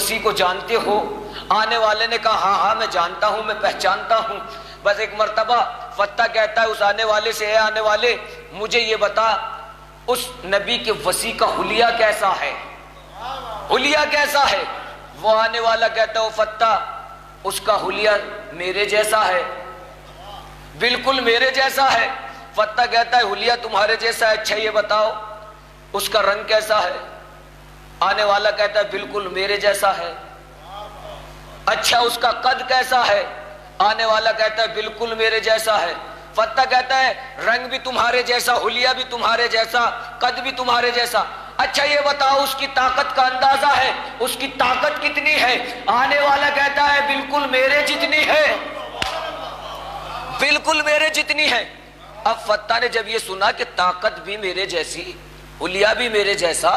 وسیع کو جانتے ہو؟ آنے والے نے کہا ہاں ہاں میں جانتا ہوں، میں پہچانتا ہوں۔ بس ایک مرتبہ فتح کہتا ہے اس آنے والے سے، اے آنے والے مجھے یہ بتا اس نبی کے وسیع کا حلیہ کیسا ہے، حلیہ کیسا ہے؟ وہ آنے والا کہتا ہے فتح اس کا حلیہ میرے جیسا ہے، بالکل میرے جیسا ہے۔ فتح کہتا ہے حلیہ تمہارے جیسا ہے، اچھا یہ بتاؤ اس کا رنگ کیسا ہے؟ آنے والا کہتا ہے بالکل میرے جیسا ہے۔ اچھا اس کا قد کیسا ہے؟ آنے والا کہتا ہے بالکل میرے جیسا ہے۔ فتح کہتا ہے رنگ بھی تمہارے جیسا، حلیہ بھی تمہارے جیسا، قد بھی تمہارے جیسا، اچھا یہ بتاؤ اس کی طاقت کا اندازہ ہے، اس کی طاقت کتنی ہے؟ آنے والا کہتا ہے بالکل میرے جتنی ہے، بالکل میرے جتنی ہے۔ اب فتح نے جب یہ سنا کہ طاقت بھی میرے جیسی، حلیہ بھی میرے جیسا،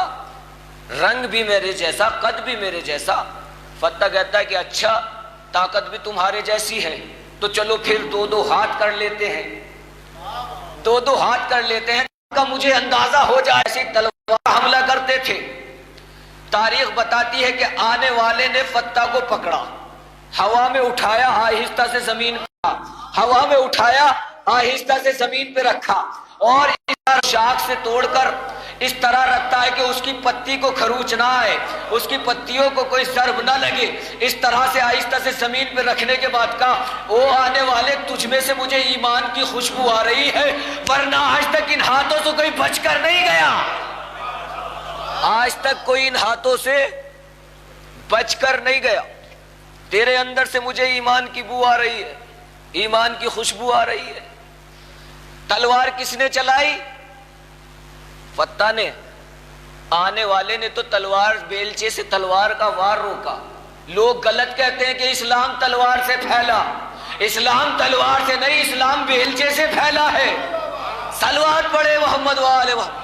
رنگ بھی میرے جیسا، قد بھی میرے جیسا، فتح کہتا ہے کہ اچھا طاقت بھی تمہارے جیسی ہے تو چلو پھر دو دو ہاتھ کر لیتے ہیں، دو دو ہاتھ کر لیتے ہیں کا مجھے اندازہ ہو جائے۔ ایسی تلوار حملہ کرتے تھے۔ تاریخ بتاتی ہے کہ آنے والے نے فتح کو پکڑا، ہوا میں اٹھایا، آہستہ سے زمین پہ، ہوا میں اٹھایا آہستہ سے زمین پہ رکھا، اور اس طرح شاخ سے توڑ کر اس طرح رکھتا ہے کہ اس کی پتی کو خروچ نہ آئے، اس کی پتیوں کو کوئی ضرب نہ لگے، اس طرح سے آہستہ سے زمین پہ رکھنے کے بعد کہا او آنے والے تجھ میں سے مجھے ایمان کی خوشبو آ رہی ہے، ورنہ آج تک ان ہاتھوں سے کوئی بچ کر نہیں گیا، آج تک کوئی ان ہاتھوں سے بچ کر نہیں گیا، تیرے اندر سے مجھے ایمان کی بو آ رہی ہے، ایمان کی خوشبو آ رہی ہے۔ تلوار کس نے چلائی؟ فتح نے۔ آنے والے نے تو تلوار بیلچے سے تلوار کا وار روکا۔ لوگ غلط کہتے ہیں کہ اسلام تلوار سے پھیلا، اسلام تلوار سے نہیں، اسلام بیلچے سے پھیلا ہے۔ صلوات پڑھے محمد وآلہ محمد۔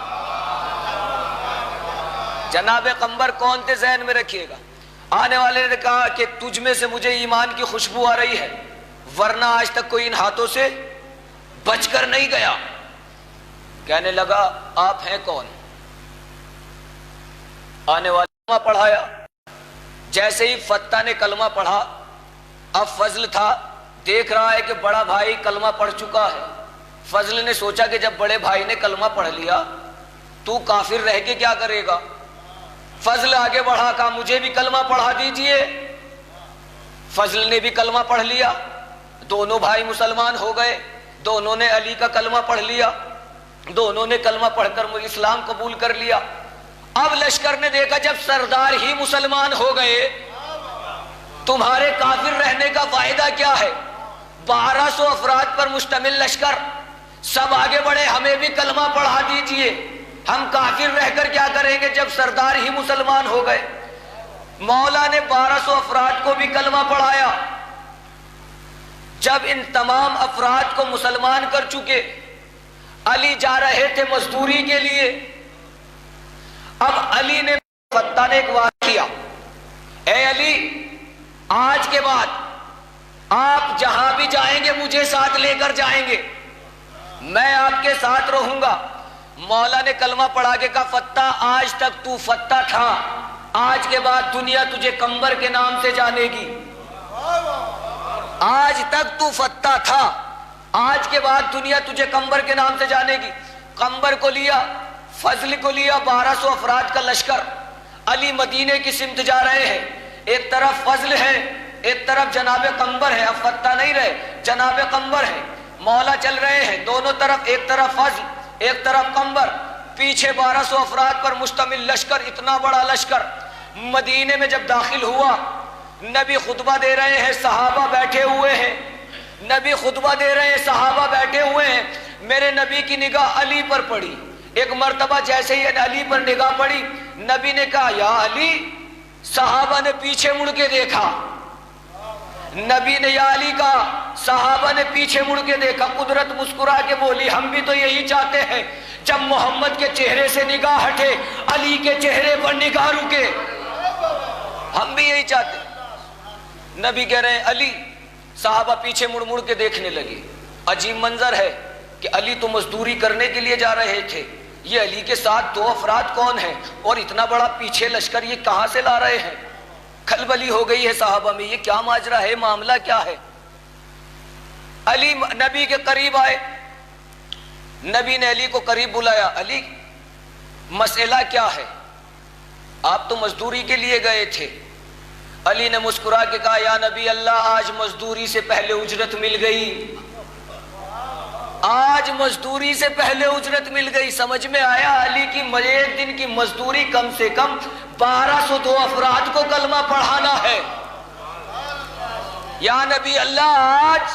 جناب قمبر کون تھے ذہن میں رکھیے گا۔ آنے والے نے کہا کہ تجھ میں سے مجھے ایمان کی خوشبو آ رہی ہے، ورنہ آج تک کوئی ان ہاتھوں سے بچ کر نہیں گیا۔ کہنے لگا آپ ہیں کون؟ آنے والے کلمہ پڑھایا۔ جیسے ہی فتح نے کلمہ پڑھا، اب فضل تھا، دیکھ رہا ہے کہ بڑا بھائی کلمہ پڑھ چکا ہے۔ فضل نے سوچا کہ جب بڑے بھائی نے کلمہ پڑھ لیا تو کافر رہ کے کیا کرے گا؟ فضل آگے بڑھا، کہا مجھے بھی کلمہ پڑھا دیجئے۔ فضل نے بھی کلمہ پڑھ لیا، دونوں بھائی مسلمان ہو گئے، دونوں نے علی کا کلمہ پڑھ لیا، دونوں نے کلمہ پڑھ کر اسلام قبول کر لیا۔ اب لشکر نے دیکھا جب سردار ہی مسلمان ہو گئے تمہارے کافر رہنے کا فائدہ کیا ہے؟ 1200 افراد پر مشتمل لشکر، سب آگے بڑھے، ہمیں بھی کلمہ پڑھا دیجئے، ہم کافر رہ کر کیا کریں گے جب سردار ہی مسلمان ہو گئے۔ مولا نے 1200 افراد کو بھی کلمہ پڑھایا۔ جب ان تمام افراد کو مسلمان کر چکے، علی جا رہے تھے مزدوری کے لیے۔ اب علی نے فتح نے ایک وعدہ کیا، اے علی آج کے بعد آپ جہاں بھی جائیں گے مجھے ساتھ لے کر جائیں گے، میں آپ کے ساتھ رہوں گا۔ مولا نے کلمہ پڑھا کے کہا فتح آج تک تو فتح تھا، آج کے بعد دنیا تجھے قمبر کے نام سے جانے گی۔ آج تک تو فتح تھا، آج کے بعد دنیا تجھے قمبر کے نام سے جانے گی۔ قمبر کو لیا، فضل کو لیا، 1200 افراد کا لشکر۔ علی مدینے کی سمت جا رہے ہیں، ایک طرف فضل ہے، ایک طرف جناب قمبر ہے۔ اب فتح نہیں رہے، جناب قمبر ہے، مولا چل رہے ہیں، دونوں طرف، ایک طرف فضل ایک طرف قمبر، پیچھے 1200 افراد پر مشتمل لشکر، اتنا بڑا لشکر۔ مدینے میں جب داخل ہوا، نبی خطبہ دے رہے ہیں، صحابہ بیٹھے ہوئے ہیں، نبی خطبہ دے رہے ہیں، صحابہ بیٹھے ہوئے ہیں۔ میرے نبی کی نگاہ علی پر پڑی۔ ایک مرتبہ جیسے ہی علی پر نگاہ پڑی، نبی نے کہا یا علی۔ صحابہ نے پیچھے مڑ کے دیکھا، نبی نے یا علی کہا، صحابہ نے پیچھے مڑ کے دیکھا۔ قدرت مسکرا کے بولی ہم بھی تو یہی چاہتے ہیں، جب محمد کے چہرے سے نگاہ ہٹے علی کے چہرے پر نگاہ رکے، ہم بھی یہی چاہتے ہیں۔ نبی کہہ رہے ہیں علی، صحابہ پیچھے مڑ مڑ کے دیکھنے لگے۔ عجیب منظر ہے کہ علی تو مزدوری کرنے کے لیے جا رہے تھے، یہ علی کے ساتھ 2 افراد کون ہیں اور اتنا بڑا پیچھے لشکر یہ کہاں سے لا رہے ہیں؟ کھلبلی ہو گئی ہے صحابہ میں، یہ کیا ماجرا ہے، معاملہ کیا ہے؟ علی نبی کے قریب آئے، نبی نے علی کو قریب بلایا، علی مسئلہ کیا ہے؟ آپ تو مزدوری کے لیے گئے تھے۔ علی نے مسکرا کے کہا یا نبی اللہ، آج مزدوری سے پہلے اجرت مل گئی، آج مزدوری سے پہلے اجرت مل گئی۔ سمجھ میں آیا علی کی ایک دن کی مزدوری کم سے کم 1202 افراد کو کلمہ پڑھانا ہے۔ یا نبی اللہ، آج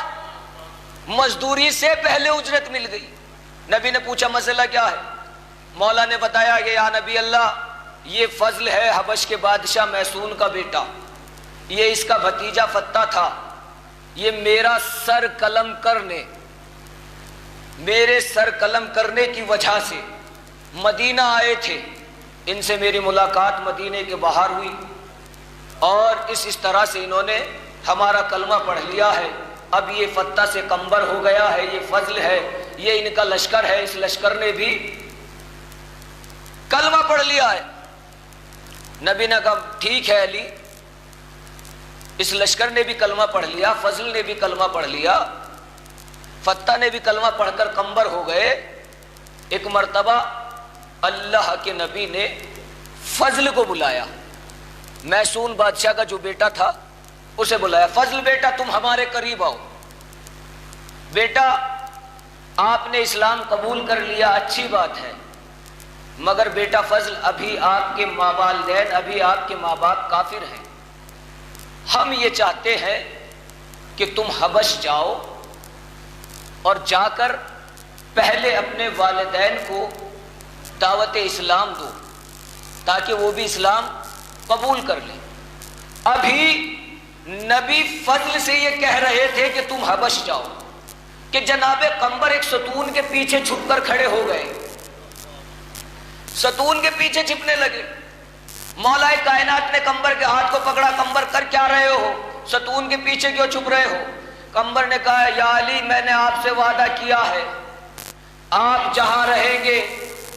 مزدوری سے پہلے اجرت مل گئی۔ نبی نے پوچھا مسئلہ کیا ہے؟ مولا نے بتایا کہ یا نبی اللہ، یہ فضل ہے حبش کے بادشاہ میسون کا بیٹا، یہ اس کا بھتیجا فتح تھا، یہ میرا سر قلم کرنے کی وجہ سے مدینہ آئے تھے، ان سے میری ملاقات مدینے کے باہر ہوئی اور اس طرح سے انہوں نے ہمارا کلمہ پڑھ لیا ہے۔ اب یہ فتح سے کمبر ہو گیا ہے، یہ فضل ہے، یہ ان کا لشکر ہے، اس لشکر نے بھی کلمہ پڑھ لیا ہے۔ نبی نے کہا ٹھیک ہے علی، اس لشکر نے بھی کلمہ پڑھ لیا، فضل نے بھی کلمہ پڑھ لیا، فتح نے بھی کلمہ پڑھ کر کمبر ہو گئے۔ ایک مرتبہ اللہ کے نبی نے فضل کو بلایا، میسون بادشاہ کا جو بیٹا تھا اسے بلایا، فضل بیٹا تم ہمارے قریب آؤ، بیٹا آپ نے اسلام قبول کر لیا، اچھی بات ہے، مگر بیٹا فضل ابھی آپ کے والدین، ابھی آپ کے ماں باپ کافر ہیں، ہم یہ چاہتے ہیں کہ تم حبش جاؤ اور جا کر پہلے اپنے والدین کو دعوت اسلام دو تاکہ وہ بھی اسلام قبول کر لیں۔ ابھی نبی فضل سے یہ کہہ رہے تھے کہ تم حبش جاؤ کہ جناب قمبر ایک ستون کے پیچھے چھپ کر کھڑے ہو گئے، ستون کے پیچھے چھپنے لگے۔ مولا کائنات نے قمبر کے ہاتھ کو پکڑا، قمبر کر کیا رہے ہو، ستون کے پیچھے کیوں چھپ رہے ہو؟ قمبر نے کہا یا علی، میں نے آپ سے وعدہ کیا ہے، آپ جہاں رہیں گے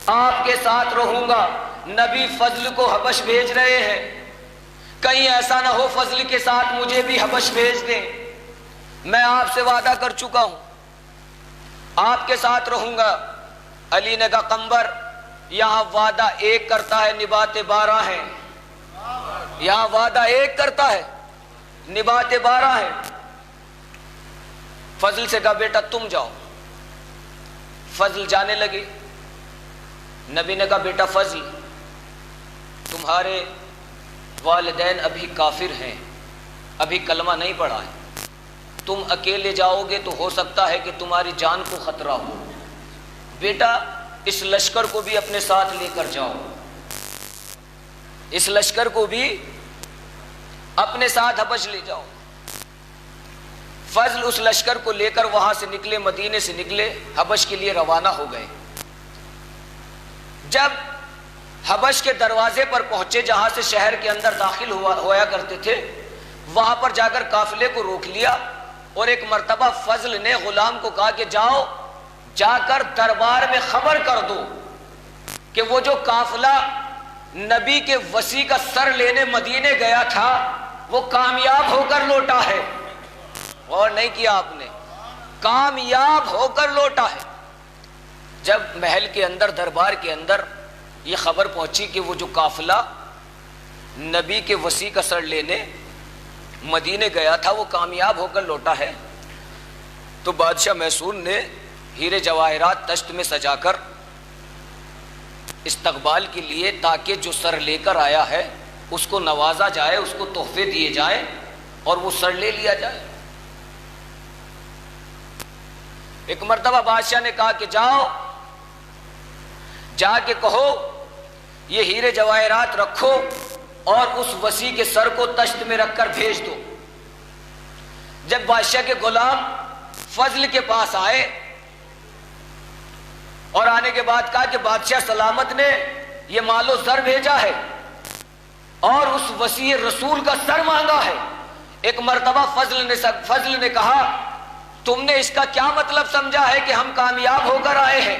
آپ کے ساتھ رہوں گا۔ نبی فضل کو حبش بھیج رہے ہیں، کہیں ایسا نہ ہو فضل کے ساتھ مجھے بھی حبش بھیج دیں، میں آپ سے وعدہ کر چکا ہوں، آپ کے ساتھ رہوں گا۔ علی نے کہا قمبر، یہاں وعدہ ایک کرتا ہے نبھاتے 12 ہیں، یہاں وعدہ ایک کرتا ہے نبھاتے 12 ہیں۔ فضل سے کہا بیٹا تم جاؤ، فضل جانے لگے۔ نبی نے کہا بیٹا فضل، تمہارے والدین ابھی کافر ہیں، ابھی کلمہ نہیں پڑھا ہے، تم اکیلے جاؤ گے تو ہو سکتا ہے کہ تمہاری جان کو خطرہ ہو، بیٹا اس لشکر کو بھی اپنے ساتھ لے کر جاؤ، اس لشکر کو بھی اپنے ساتھ حبش لے جاؤ۔ فضل اس لشکر کو لے کر وہاں سے نکلے، مدینے سے نکلے، حبش کے لیے روانہ ہو گئے۔ جب حبش کے دروازے پر پہنچے جہاں سے شہر کے اندر داخل ہوا کرتے تھے، وہاں پر جا کر قافلے کو روک لیا اور ایک مرتبہ فضل نے غلام کو کہا کہ جاؤ، جا کر دربار میں خبر کر دو کہ وہ جو قافلہ نبی کے وصی کا سر لینے مدینے گیا تھا وہ کامیاب ہو کر لوٹا ہے۔ اور نہیں کیا آپ نے، کامیاب ہو کر لوٹا ہے۔ جب محل کے اندر، دربار کے اندر یہ خبر پہنچی کہ وہ جو قافلہ نبی کے وصی کا سر لینے مدینے گیا تھا وہ کامیاب ہو کر لوٹا ہے، تو بادشاہ میسون نے ہیرے جواہرات تشت میں سجا کر استقبال کے لیے، تاکہ جو سر لے کر آیا ہے اس کو نوازا جائے، اس کو تحفے دیے جائیں اور وہ سر لے لیا جائے۔ ایک مرتبہ بادشاہ نے کہا کہ جاؤ، جا کے کہو یہ ہیرے جواہرات رکھو اور اس وصی کے سر کو تشت میں رکھ کر بھیج دو۔ جب بادشاہ کے غلام فضل کے پاس آئے اور آنے کے بعد کہا کہ بادشاہ سلامت نے یہ مال و زر بھیجا ہے اور اس وصی رسول کا سر مانگا ہے۔ ایک مرتبہ فضل نے کہا تم نے اس کا کیا مطلب سمجھا ہے کہ ہم کامیاب ہو کر آئے ہیں؟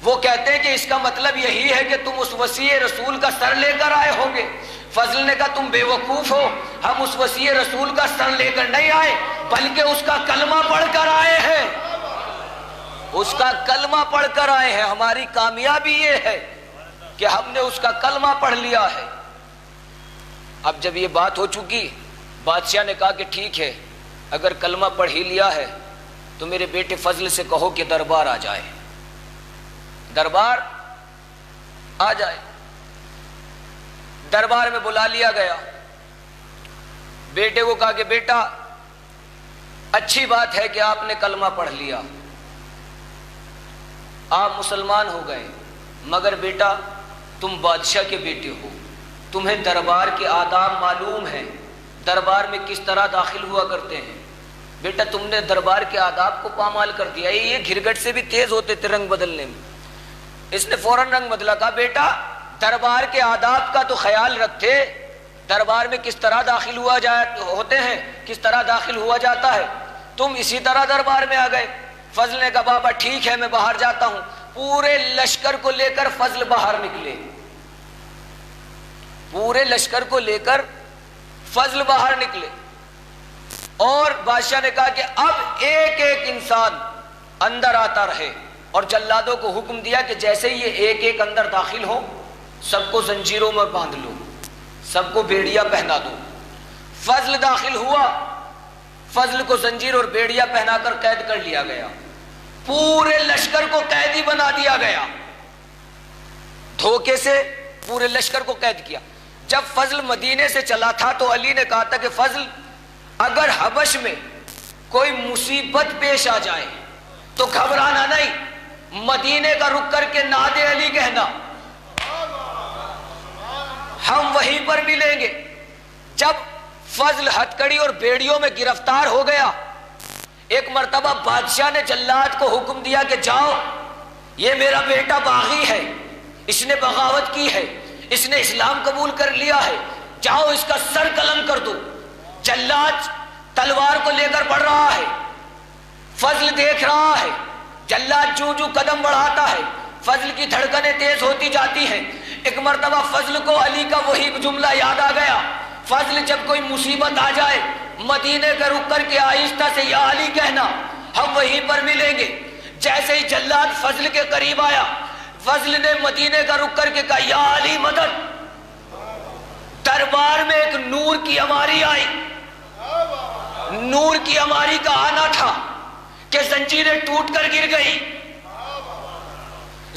وہ کہتے ہیں کہ اس کا مطلب یہی ہے کہ تم اس وصی رسول کا سر لے کر آئے ہوں گے۔ فضل نے کہا تم بے وقوف ہو، ہم اس وصی رسول کا سر لے کر نہیں آئے بلکہ اس کا کلمہ پڑھ کر آئے ہیں، اس کا کلمہ پڑھ کر آئے ہیں۔ ہماری کامیابی یہ ہے کہ ہم نے اس کا کلمہ پڑھ لیا ہے۔ اب جب یہ بات ہو چکی، بادشاہ نے کہا کہ ٹھیک ہے، اگر کلمہ پڑھ ہی لیا ہے تو میرے بیٹے فضل سے کہو کہ دربار آ جائے، دربار آ جائے۔ دربار میں بلا لیا گیا، بیٹے کو کہا کہ بیٹا اچھی بات ہے کہ آپ نے کلمہ پڑھ لیا، آپ مسلمان ہو گئے، مگر بیٹا تم بادشاہ کے بیٹے ہو، تمہیں دربار کے آداب معلوم ہیں، دربار میں کس طرح داخل ہوا کرتے ہیں، بیٹا تم نے دربار کے آداب کو پامال کر دیا۔ یہ گھرگٹ سے بھی تیز ہوتے تھے رنگ بدلنے میں، اس نے فوراً رنگ بدلا، کہا بیٹا دربار کے آداب کا تو خیال رکھتے، دربار میں کس طرح داخل ہوتے ہیں، کس طرح داخل ہوا جاتا ہے، تم اسی طرح دربار میں آ گئے۔ فضل نے کہا بابا ٹھیک ہے میں باہر جاتا ہوں۔ پورے لشکر کو لے کر فضل باہر نکلے، پورے لشکر کو لے کر فضل باہر نکلے، اور بادشاہ نے کہا کہ اب ایک ایک انسان اندر آتا رہے، اور جلادوں کو حکم دیا کہ جیسے ہی یہ ایک ایک اندر داخل ہو سب کو زنجیروں میں باندھ لو، سب کو بیڑیا پہنا دو۔ فضل داخل ہوا، فضل کو زنجیر اور بیڑیا پہنا کر قید کر لیا گیا، پورے لشکر کو قیدی بنا دیا گیا، دھوکے سے پورے لشکر کو قید کیا۔ جب فضل مدینے سے چلا تھا تو علی نے کہا تھا کہ فضل اگر حبش میں کوئی مصیبت پیش آ جائے تو گھبرانا نہیں، مدینے کا رک کر کے ناد علی کہنا، ہم وہیں پر ملیں گے۔ جب فضل ہتکڑی اور بیڑیوں میں گرفتار ہو گیا، ایک مرتبہ بادشاہ نے جلاد کو حکم دیا کہ جاؤ، یہ میرا بیٹا باغی ہے، اس نے بغاوت کی ہے، اس نے اسلام قبول کر لیا ہے، جاؤ اس کا سر قلم کر دو۔ جلاد تلوار کو لے کر بڑھ رہا ہے، فضل دیکھ رہا ہے، جلاد جو جو قدم بڑھاتا ہے فضل کی دھڑکنیں تیز ہوتی جاتی ہیں۔ ایک مرتبہ فضل کو علی کا وہی جملہ یاد آ گیا، فضل جب کوئی مصیبت آ جائے مدینے کا رک کر کے آہستہ سے یا علی کہنا، ہم وہیں پر ملیں گے۔ جیسے ہی جلاد فضل کے قریب آیا، فضل نے مدینے کا رک کر کے کہا یا علی مدد۔ دربار میں ایک نور کی اماری آئی، نور کی اماری کا آنا تھا کہ زنجیریں ٹوٹ کر گر گئی،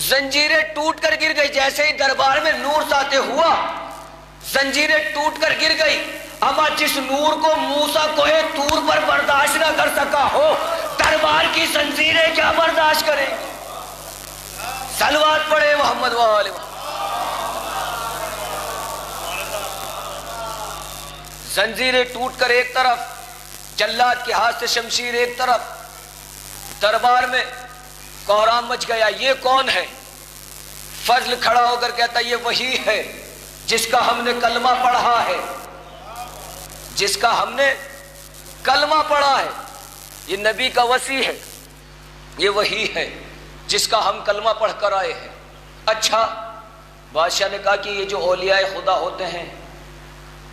زنجیریں ٹوٹ کر گر گئی۔ جیسے ہی دربار میں نور ساتے ہوا زنجیریں ٹوٹ کر گر گئی۔ اما جس نور کو موسیٰ کوہ طور پر برداشت نہ کر سکا ہو، دربار کی زنجیریں کیا برداشت کریں گی؟ صلوات پڑھے محمد وآلہ محمد۔ زنجیریں ٹوٹ کر ایک طرف، جلاد کے ہاتھ سے شمشیر ایک طرف، دربار میں کوہرام مچ گیا۔ یہ کون ہے؟ فضل کھڑا ہو کر کہتا یہ وہی ہے جس کا ہم نے کلمہ پڑھا ہے، جس کا ہم نے کلمہ پڑھا ہے، یہ نبی کا وصی ہے، یہ وہی ہے جس کا ہم کلمہ پڑھ کر آئے ہیں۔ اچھا، بادشاہ نے کہا کہ یہ جو اولیاء خدا ہوتے ہیں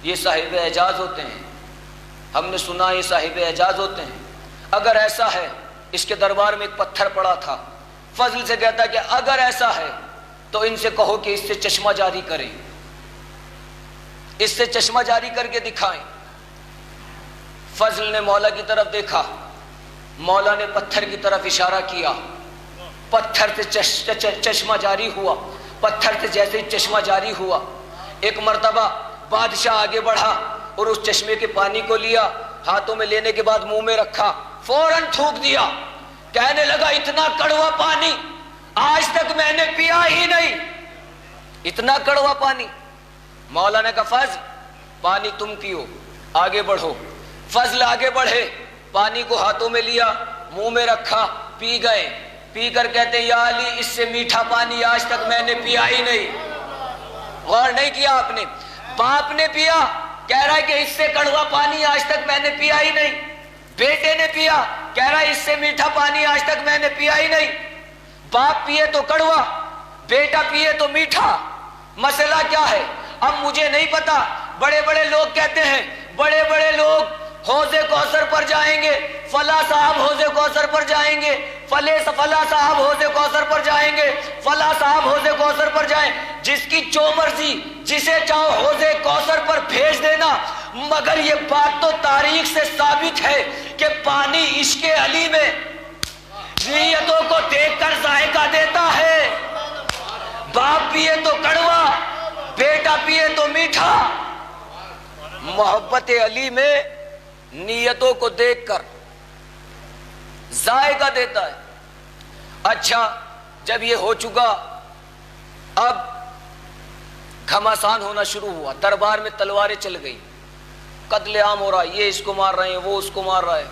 یہ صاحب اعجاز ہوتے ہیں، ہم نے سنا یہ صاحب اعجاز ہوتے ہیں، اگر ایسا ہے، اس کے دربار میں ایک پتھر پڑا تھا، فضل سے کہتا کہ اگر ایسا ہے تو ان سے کہو کہ اس سے چشمہ جاری کریں، اس سے چشمہ جاری کر کے دکھائیں۔ فضل نے مولا کی طرف دیکھا، مولا نے پتھر کی طرف اشارہ کیا، پتھر سے چشمہ جاری ہوا، پتھر سے جیسے ہی چشمہ جاری ہوا، ایک مرتبہ بادشاہ آگے بڑھا اور اس چشمے کے پانی کو لیا، ہاتھوں میں لینے کے بعد منہ میں رکھا، فوراً تھوک دیا، کہنے لگا اتنا کڑوا پانی آج تک میں نے پیا ہی نہیں، اتنا کڑوا پانی۔ مولا نے کہا فضل پانی تم پیو، آگے بڑھو۔ فضل آگے بڑھے، پانی کو ہاتھوں میں لیا، منہ میں رکھا، پی گئے، پی کر کہتے یا علی اس سے میٹھا پانی آج تک میں نے پیا ہی نہیں۔ غور نہیں کیا آپ نے؟ باپ نے پیا، کہہ رہا ہے کہ اس سے کڑوا پانی آج تک میں نے پیا ہی نہیں۔ بیٹے نے پیا، کہہ رہا ہے اس سے میٹھا پانی آج تک میں نے پیا ہی نہیں۔ باپ پیے تو کڑوا، بیٹا پیے تو میٹھا، مسئلہ کیا ہے؟ اب مجھے نہیں پتا، بڑے بڑے لوگ کہتے ہیں، بڑے بڑے لوگ حوض کوثر پر جائیں گے، فلاں صاحب حوض کوثر پر جائیں گے، فلاں صاحب حوض کوثر پر جائیں گے، فلاں صاحب حوض کوثر پر جائیں، جس کی جو مرضی جسے چاہو حوض کوثر پر بھیج دینا، مگر یہ بات تو تاریخ سے ثابت ہے کہ پانی عشق علی میں نیتوں کو دیکھ کر ذائقہ دیتا ہے۔ باپ پیے تو کڑوا، بیٹا پیے تو میٹھا۔ محبت علی میں نیتوں کو دیکھ کر ذائقہ دیتا ہے۔ اچھا جب یہ ہو چکا، اب گھمسان ہونا شروع ہوا، دربار میں تلواریں چل گئی، قتل عام ہو رہا، یہ اس کو مار رہے ہیں، وہ اس کو مار رہا ہے۔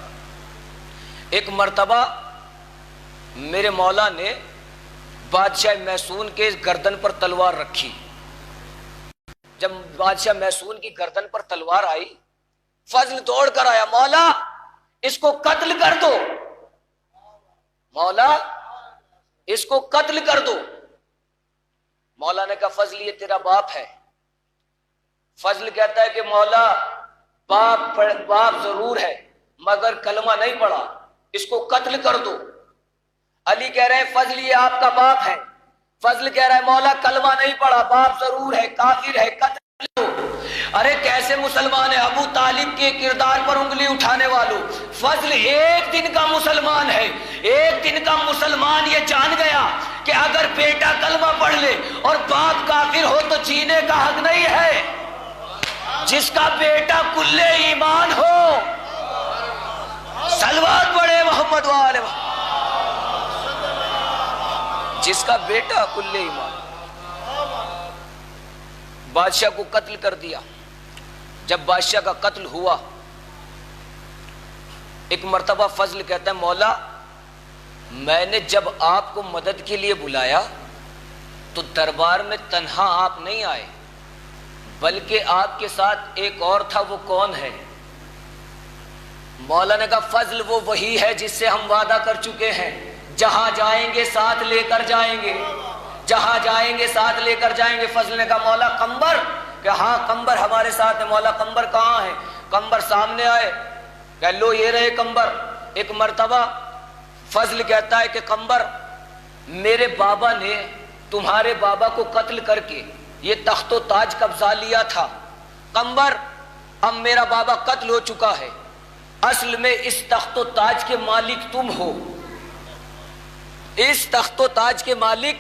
ایک مرتبہ میرے مولا نے بادشاہ میسون کے گردن پر تلوار رکھی۔ جب بادشاہ میسون کی گردن پر تلوار آئی، فضل دوڑ کر آیا، مولا اس کو قتل کر دو، مولا اس کو قتل کر دو۔ مولا نے کہا فضل یہ تیرا باپ ہے۔ فضل کہتا ہے کہ مولا باپ ضرور ہے مگر کلمہ نہیں پڑھا، اس کو قتل کر دو۔ علی کہہ رہے ہیں فضل یہ آپ کا باپ ہے۔ فضل کہہ رہا ہے مولا کلمہ نہیں پڑھا، باپ ضرور ہے، کافر ہے، قتل دو۔ ارے کیسے مسلمان ہے؟ ابو طالب کے کردار پر انگلی اٹھانے والوں، فضل ایک دن کا مسلمان ہے، ایک دن کا مسلمان یہ جان گیا کہ اگر بیٹا کلمہ پڑھ لے اور باپ کافر ہو تو جینے کا حق نہیں ہے۔ جس کا بیٹا کل ایمان ہو، صلوات پڑھے محمد والے، جس کا بیٹا کل ایمان۔ بادشاہ کو قتل کر دیا۔ جب بادشاہ کا قتل ہوا، ایک مرتبہ فضل کہتا ہے مولا میں نے جب آپ کو مدد کے لیے بلایا تو دربار میں تنہا آپ نہیں آئے بلکہ آپ کے ساتھ ایک اور تھا، وہ کون ہے؟ مولا نے کہا فضل وہ وہی ہے جس سے ہم وعدہ کر چکے ہیں، جہاں جائیں گے ساتھ لے کر جائیں گے، جہاں جائیں گے ساتھ لے کر جائیں گے۔ فضل نے کہا مولا قمبر؟ کہ ہاں قمبر ہمارے ساتھ ہے۔ مولا قمبر کہاں ہے؟ قمبر سامنے آئے، کہ لو یہ رہے قمبر۔ ایک مرتبہ فضل کہتا ہے کہ قمبر میرے بابا نے تمہارے بابا کو قتل کر کے یہ تخت و تاج قبضہ لیا تھا، قمبر اب میرا بابا قتل ہو چکا ہے، اصل میں اس تخت و تاج کے مالک تم ہو، اس تخت و تاج کے مالک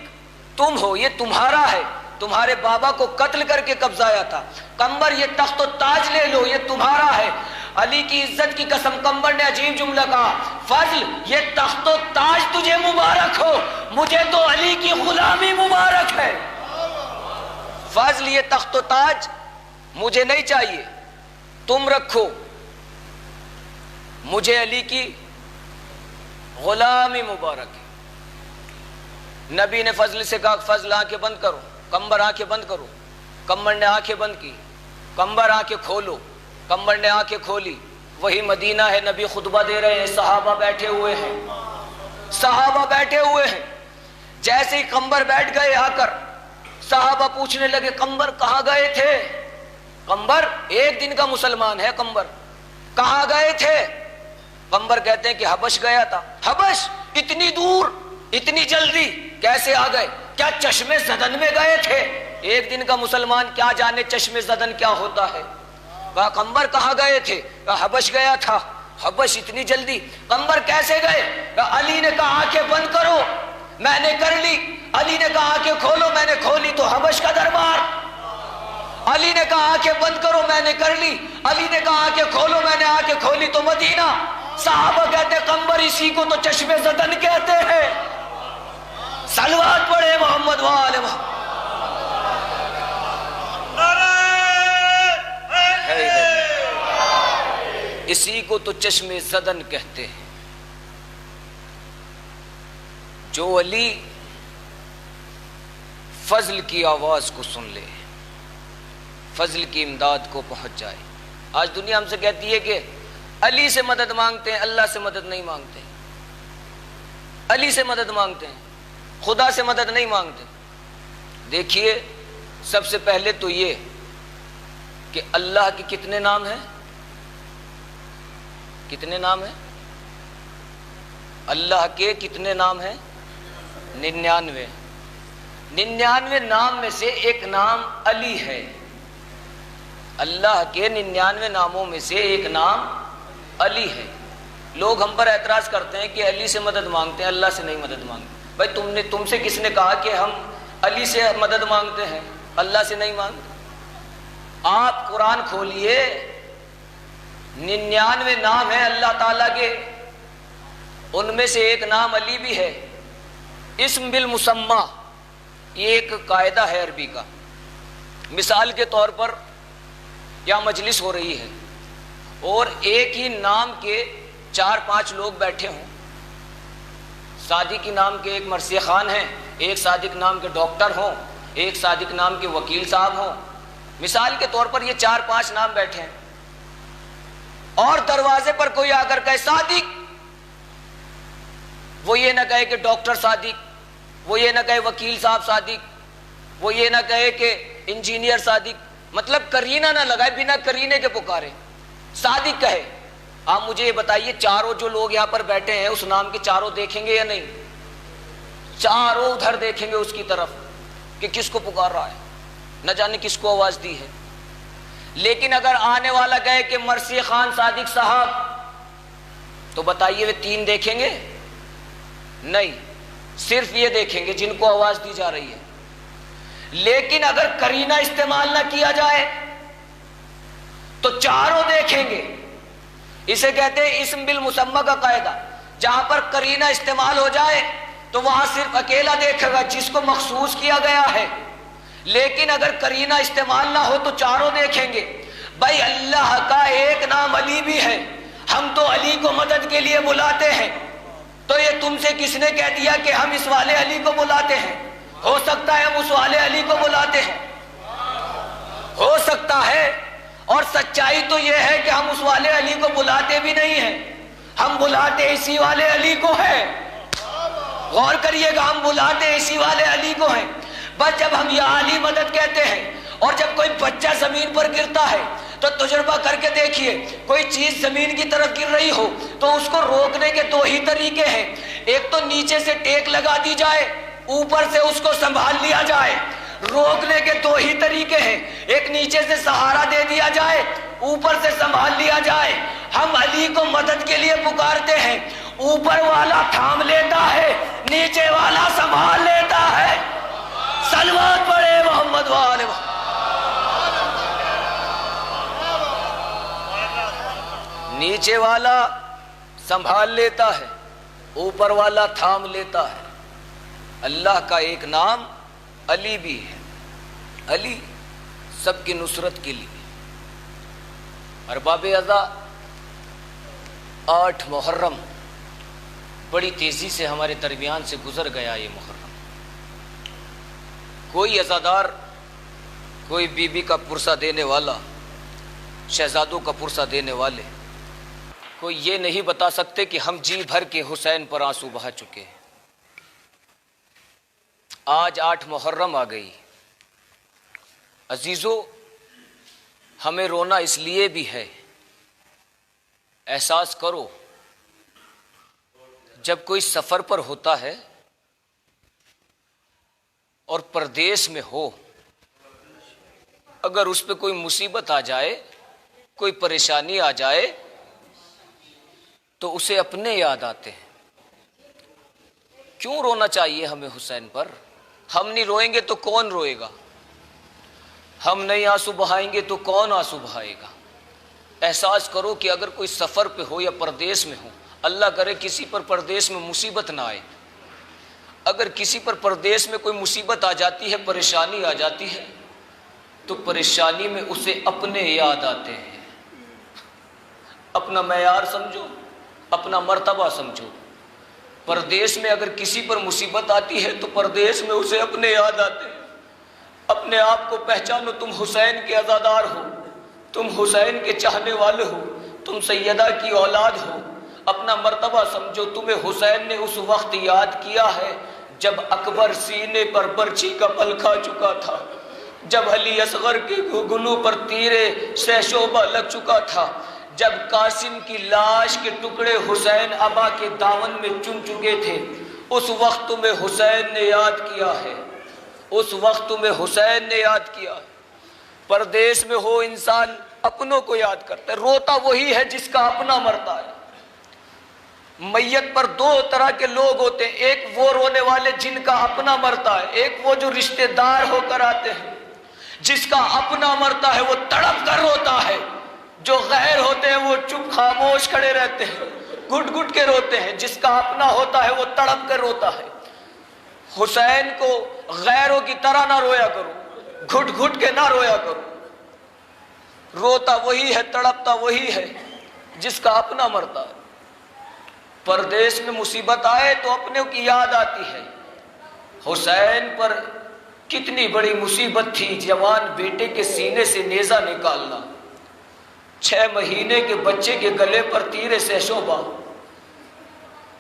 تم ہو، یہ تمہارا ہے، تمہارے بابا کو قتل کر کے قبضایا تھا، قمبر یہ تخت و تاج لے لو، یہ تمہارا ہے۔ علی کی عزت کی قسم قمبر نے عجیب جملہ کہا، فضل یہ تخت و تاج تجھے مبارک ہو، مجھے تو علی کی غلامی مبارک ہے۔ فضل یہ تخت و تاج مجھے نہیں چاہیے، تم رکھو، مجھے علی کی غلامی مبارک ہے۔ نبی نے فضل سے کہا فضل آنکھیں بند کرو، قمبر آنکھیں بند کرو۔ قمبر نے آنکھیں بند کی، قمبر آنکھیں کھولو، قمبر نے آنکھیں کھولی، وہی مدینہ ہے، نبی خطبہ دے رہے ہیں، صحابہ بیٹھے ہوئے ہیں، صحابہ بیٹھے ہوئے ہیں۔ جیسے ہی قمبر بیٹھ گئے آ کر صحابہ پوچھنے لگے قمبر کہاں گئے تھے؟ قمبر ایک دن کا مسلمان ہے، قمبر کہاں گئے تھے؟ قمبر کہتے ہیں کہ حبش گیا تھا۔ حبش؟ اتنی دور، اتنی جلدی کیسے آ گئے؟ کیا چشمے زدن میں گئے تھے؟ ایک دن کا مسلمان کیا جانے چشمے زدن کیا ہوتا ہے۔ کہا قمبر کہاں گئے تھے؟ کہا حبش گیا تھا۔ حبش اتنی جلدی؟ قمبر کیسے گئے؟ کہا علی نے کہا آنکھیں بند کرو، میں نے کر لی۔ علی نے کہا آنکھیں کھولو، میں نے کھولی تو حبش کا دربار۔ علی نے کہا آنکھیں بند کرو، میں نے کر لی۔ علی نے کہا آنکھیں کھولو، میں نے آنکھیں کھولی تو مدینہ۔ صحابہ کہتے قمبر اسی کو تو چشمے زدن کہتے ہیں۔ صلوات پڑھے محمد وآل محمد۔ اسی کو تو چشمے زدن کہتے ہیں۔ جو علی فضل کی آواز کو سن لے، فضل کی امداد کو پہنچ جائے۔ آج دنیا ہم سے کہتی ہے کہ علی سے مدد مانگتے ہیں، اللہ سے مدد نہیں مانگتے، علی سے مدد مانگتے ہیں، خدا سے مدد نہیں مانگتے۔ دیکھیے سب سے پہلے تو یہ کہ اللہ کے کتنے نام ہیں؟ کتنے نام ہیں اللہ کے؟ کتنے نام ہیں؟ 99۔ 99 نام میں سے ایک نام علی ہے۔ اللہ کے 99 ناموں میں سے ایک نام علی ہے۔ لوگ ہم پر اعتراض کرتے ہیں کہ علی سے مدد مانگتے ہیں، اللہ سے نہیں مدد مانگتے۔ بھائی تم سے کس نے کہا کہ ہم علی سے مدد مانگتے ہیں، اللہ سے نہیں مانگتے؟ آپ قرآن کھولیے، 99 نام ہیں اللہ تعالیٰ کے، ان میں سے ایک نام علی بھی ہے۔ اسم بالمسمى، یہ ایک قاعدہ ہے عربی کا۔ مثال کے طور پر یا مجلس ہو رہی ہے اور ایک ہی نام کے 4-5 لوگ بیٹھے ہوں، صادق نام کے ایک مرثیہ خان ہیں، ایک صادق نام کے ڈاکٹر ہوں، ایک صادق نام کے وکیل صاحب ہوں، مثال کے طور پر یہ 4-5 نام بیٹھے ہیں، اور دروازے پر کوئی آ کر کہے صادق، وہ یہ نہ کہے کہ ڈاکٹر صادق، وہ یہ نہ کہے وکیل صاحب صادق، وہ یہ نہ کہے کہ انجینئر صادق، مطلب کرینہ نہ لگائے، بنا کرینے کے پکارے، صادق کہے۔ آپ مجھے یہ بتائیے، چاروں جو لوگ یہاں پر بیٹھے ہیں اس نام کے چاروں دیکھیں گے یا نہیں؟ چاروں ادھر دیکھیں گے اس کی طرف کہ کس کو پکار رہا ہے، نہ جانے کس کو آواز دی ہے۔ لیکن اگر آنے والا کہے کہ مرثیہ خان صادق صاحب، تو بتائیے وہ 3 دیکھیں گے؟ نہیں، صرف یہ دیکھیں گے جن کو آواز دی جا رہی ہے۔ لیکن اگر کرینہ استعمال نہ کیا جائے تو چاروں دیکھیں گے۔ اسے کہتے ہیں اسم بالمسمى کا قاعدہ۔ جہاں پر کرینہ استعمال ہو جائے تو وہاں صرف اکیلا دیکھے گا جس کو مخصوص کیا گیا ہے، لیکن اگر کرینہ استعمال نہ ہو تو چاروں دیکھیں گے۔ بھائی اللہ کا ایک نام علی بھی ہے، ہم تو علی کو مدد کے لیے بلاتے ہیں، تو یہ تم سے کس نے کہہ دیا کہ ہم اس والے علی کو بلاتے ہیں؟ ہو سکتا ہے ہم اس والے علی کو بلاتے ہیں، ہو سکتا ہے، اور سچائی تو یہ ہے کہ ہم اس والے علی کو بلاتے بھی نہیں ہیں، ہم بلاتے اسی والے علی کو ہیں۔ غور کریے گا، ہم بلاتے اسی والے علی کو ہیں۔ بس جب ہم یا علی مدد کہتے ہیں، اور جب کوئی بچہ زمین پر گرتا ہے تو تجربہ کر کے دیکھیے، کوئی چیز زمین کی طرف گر رہی ہو تو اس کو روکنے کے 2 ہی طریقے ہیں، ایک تو نیچے سے ٹیک لگا دی جائے، اوپر سے اس کو سنبھال لیا جائے۔ روکنے کے 2 ہی طریقے ہیں، ایک نیچے سے سہارا دے دیا جائے، اوپر سے سنبھال لیا جائے۔ ہم علی کو مدد کے لیے پکارتے ہیں، اوپر والا تھام لیتا ہے، نیچے والا سنبھال لیتا ہے۔ صلوات پڑھے محمد وآلہ محمد۔ نیچے والا سنبھال لیتا ہے، اوپر والا تھام لیتا ہے۔ اللہ کا ایک نام علی بھی ہے۔ علی سب کی نصرت کے لیے۔ ارباب عزا، 8 محرم بڑی تیزی سے ہمارے درمیان سے گزر گیا۔ یہ محرم کوئی عزادار، کوئی بی بی کا پرسہ دینے والا، شہزادوں کا پرسہ دینے والے، کوئی یہ نہیں بتا سکتے کہ ہم جی بھر کے حسین پر آنسو بہا چکے ہیں۔ آج 8 محرم آ گئی۔ عزیزو، ہمیں رونا اس لیے بھی ہے، احساس کرو جب کوئی سفر پر ہوتا ہے اور پردیس میں ہو، اگر اس پہ کوئی مصیبت آ جائے، کوئی پریشانی آ جائے تو اسے اپنے یاد آتے ہیں۔ کیوں رونا چاہیے ہمیں حسین پر؟ ہم نہیں روئیں گے تو کون روئے گا؟ ہم نہیں آنسو بہائیں گے تو کون آنسو بہائے گا؟ احساس کرو کہ اگر کوئی سفر پہ ہو یا پردیس میں ہو، اللہ کرے کسی پر پردیس میں مصیبت نہ آئے، اگر کسی پر پردیس میں کوئی مصیبت آ جاتی ہے، پریشانی آ جاتی ہے، تو پریشانی میں اسے اپنے یاد آتے ہیں۔ اپنا معیار سمجھو، اپنا مرتبہ سمجھو۔ پردیس میں اگر کسی پر مصیبت آتی ہے تو پردیس میں اسے اپنے یاد آتے ہیں۔ اپنے آپ کو پہچانو، تم حسین کے عزادار ہو، تم حسین کے چاہنے والے ہو، تم سیدہ کی اولاد ہو۔ اپنا مرتبہ سمجھو، تمہیں حسین نے اس وقت یاد کیا ہے جب اکبر سینے پر برچھی کا پل کھا چکا تھا، جب علی اصغر کے گلو پر تیرے سہ شعبہ لگ چکا تھا، جب قاسم کی لاش کے ٹکڑے حسین ابا کے دامن میں چن چکے تھے، اس وقت تمہیں حسین نے یاد کیا ہے، اس وقت تمہیں حسین نے یاد کیا ہے۔ پردیس میں ہو انسان اپنوں کو یاد کرتا ہے، روتا وہی ہے جس کا اپنا مرتا ہے۔ میت پر دو طرح کے لوگ ہوتے ہیں، ایک وہ رونے والے جن کا اپنا مرتا ہے، ایک وہ جو رشتہ دار ہو کر آتے ہیں۔ جس کا اپنا مرتا ہے وہ تڑپ کر روتا ہے، جو غیر ہوتے ہیں وہ چپ خاموش کھڑے رہتے ہیں، گھٹ گھٹ کے روتے ہیں۔ جس کا اپنا ہوتا ہے وہ تڑپ کر روتا ہے۔ حسین کو غیروں کی طرح نہ رویا کرو، گھٹ گھٹ کے نہ رویا کرو۔ روتا وہی ہے، تڑپتا وہی ہے جس کا اپنا مرتا ہے۔ پردیس میں مصیبت آئے تو اپنے کی یاد آتی ہے۔ حسین پر کتنی بڑی مصیبت تھی، جوان بیٹے کے سینے سے نیزہ نکالنا، 6 مہینے کے بچے کے گلے پر تیر سہ شعبہ،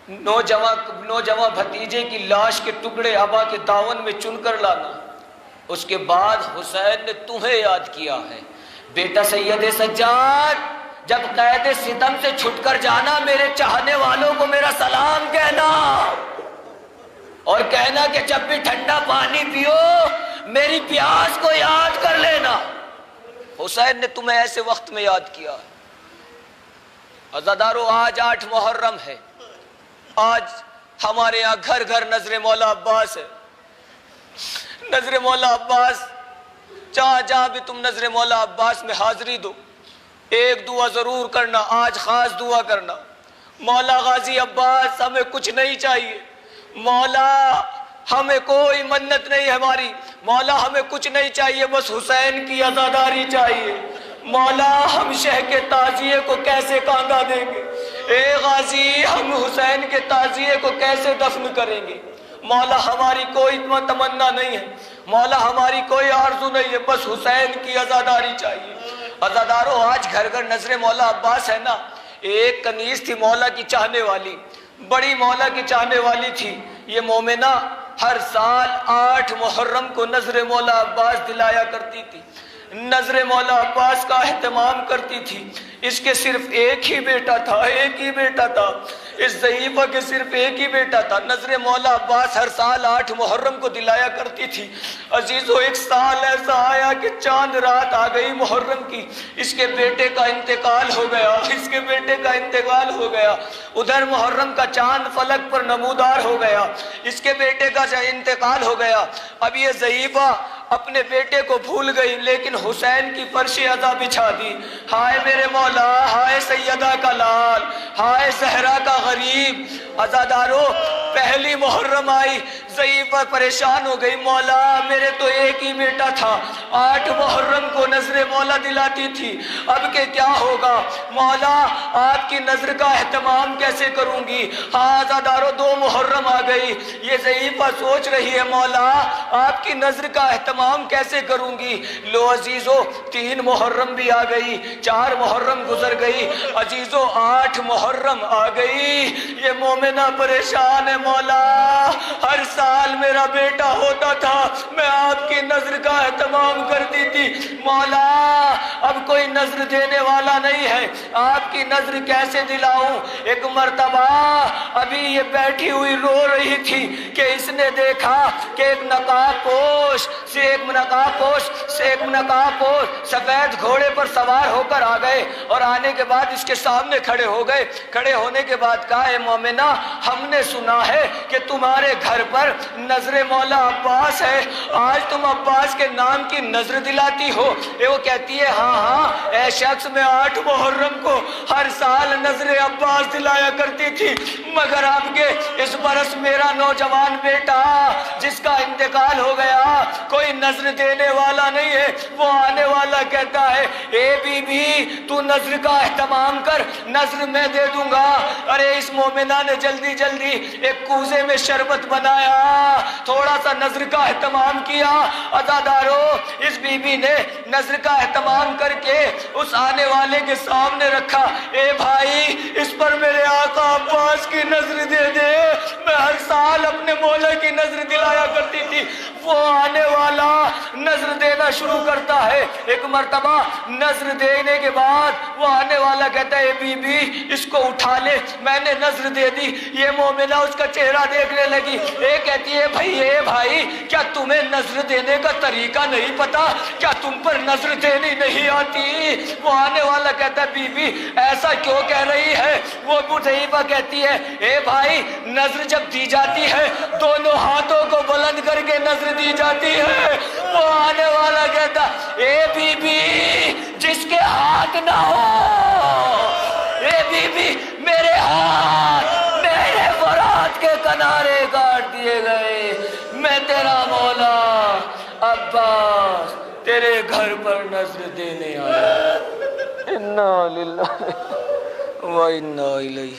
نوجوان بھتیجے کی لاش کے ٹکڑے ابا کے دامن میں چن کر لانا۔ اس کے بعد حسین نے تمہیں یاد کیا ہے۔ بیٹا سید سجاد، جب قید ستم سے چھٹ کر جانا، میرے چاہنے والوں کو میرا سلام کہنا، اور کہنا کہ جب بھی ٹھنڈا پانی پیو میری پیاس کو یاد کر لینا۔ حسین نے تمہیں ایسے وقت میں یاد کیا۔ عزادارو، آج 8 محرم ہے، آج ہمارے یہاں گھر گھر نظر مولا عباس ہے۔ نظر مولا عباس، جہاں جہاں بھی تم نظر مولا عباس میں حاضری دو، ایک دعا ضرور کرنا، آج خاص دعا کرنا۔ مولا غازی عباس، ہمیں کچھ نہیں چاہیے، مولا ہمیں کوئی منت نہیں ہماری، مولا ہمیں کچھ نہیں چاہیے، بس حسین کی عزاداری چاہیے۔ مولا ہم شہ کے تعزیے کو کیسے کاندھا دیں گے، اے غازی ہم حسین کے تعزیے کو کیسے دفن کریں گے۔ مولا ہماری کوئی تمنا نہیں ہے، مولا ہماری کوئی آرزو نہیں ہے، بس حسین کی عزاداری چاہیے۔ عزادارو، آج گھر گھر نظر مولا عباس ہے نا۔ ایک کنیز تھی مولا کی چاہنے والی، بڑی مولا کی چاہنے والی تھی۔ یہ مومنہ ہر سال 8 محرم کو نظر مولا عباس دلایا کرتی تھی، نظر مولا عباس کا اہتمام کرتی تھی۔ اس کے صرف ایک ہی بیٹا تھا، ایک ہی بیٹا تھا، اس ضعیفہ کے صرف ایک ہی بیٹا تھا۔ نظر مولا عباس ہر سال 8 محرم کو دلایا کرتی تھی۔ عزیزو، ایک سال ایسا آیا کہ چاند رات آ گئی محرم کی، اس کے بیٹے کا انتقال ہو گیا، اس کے بیٹے کا انتقال ہو گیا۔ ادھر محرم کا چاند فلک پر نمودار ہو گیا، اس کے بیٹے کا انتقال ہو گیا۔ اب یہ ضعیفہ اپنے بیٹے کو بھول گئی، لیکن حسین کی فرش عزا بچھا دی۔ ہائے میرے مولا، ہائے سیدہ کا لال، ہائے زہرا کا غریب۔ عزادارو، پہلی محرم آئی، ضعیفہ پریشان ہو گئی، مولا میرے تو ایک ہی بیٹا تھا، 8 محرم کو نظر مولا دلاتی تھی، اب کہ کیا ہوگا؟ مولا آپ کی نظر کا اہتمام کیسے کروں گی؟ ہاں عزادارو، 2 محرم آ گئی، یہ ضعیفہ سوچ رہی ہے مولا آپ کی نظر کا اہتمام کیسے کروں گی؟ لو عزیزو، 3 محرم بھی آ گئی، 4 محرم گزر گئی، عزیزو 8 محرم آ گئی۔ یہ مومنہ پریشان ہے، مولا ہر سال میرا بیٹا ہوتا تھا، میں آپ کی نظر کا اہتمام کرتی تھی، مولا اب کوئی نظر دینے والا نہیں ہے، آپ کی نظر کیسے دلاؤں؟ ایک مرتبہ ابھی یہ بیٹھی ہوئی رو رہی تھی کہ اس نے دیکھا کہ ایک نقاب پوش سفید گھوڑے پر سوار ہو کر آ گئے، اور آنے کے بعد اس کے سامنے کھڑے ہو گئے۔ کھڑے ہونے کے بعد کہا، اے مومنہ، ہم نے سنا ہے کہ تمہارے گھر پر نظر مولا عباس ہے، آج تم عباس کے نام کی نظر دلاتی ہو؟ وہ کہتی ہے، ہاں ہاں اے شخص، میں 8 محرم کو ہر سال نظر عباس دلایا کرتی تھی، مگر اب کے اس برس میرا نوجوان بیٹا جس کا انتقال ہو گیا، کوئی نظر دینے والا نہیں ہے، وہ آنے والا کہتا ہے، اے بی بی تو نظر کا اہتمام کر، نظر میں دے دوں گا۔ ارے اس مومنہ نے جلدی جلدی ایک کوزے میں شربت بنایا، تھوڑا سا نظر کا اہتمام کیا۔ عزادارو، اس بی بی نے نظر کا اہتمام کر کے اس آنے والے کے سامنے رکھا۔ اے بھائی، اس پر میرے آقا عباس کی نظر دے دے، میں ہر سال اپنے مولا کی نظر دلایا کرتی تھی۔ وہ آنے والا نظر دینا شروع کرتا ہے۔ ایک مرتبہ نظر دینے کے بعد وہ آنے والا کہتا ہے، اے بی بی اس کو اٹھا لے، میں نے نظر دے دی۔ یہ مومنہ اس کا چہرہ دیکھنے لگی۔ اے کہتی ہے، اے بھائی کیا تمہیں نظر دینے کا طریقہ نہیں پتا؟ کیا تم پر نظر دینی نہیں آتی؟ وہ آنے والا کہتا ہے، بی بی ایسا کیوں کہہ رہی ہے؟ وہ بطیبہ کہتی ہے، اے بھائی نظر جب دی جاتی ہے دونوں ہاتھوں کو بلند کر کے نظر دی جاتی ہے۔ وہ آنے والا کہتا، اے بی بی جس کے ہاتھ نہ ہو، اے بی بی میرے ہاتھ میرے فرات کے کنارے کاٹ دیے گئے، میں تیرا مولا عباس تیرے گھر پر نظر دینے آیا۔ انا للہ و انا الیہ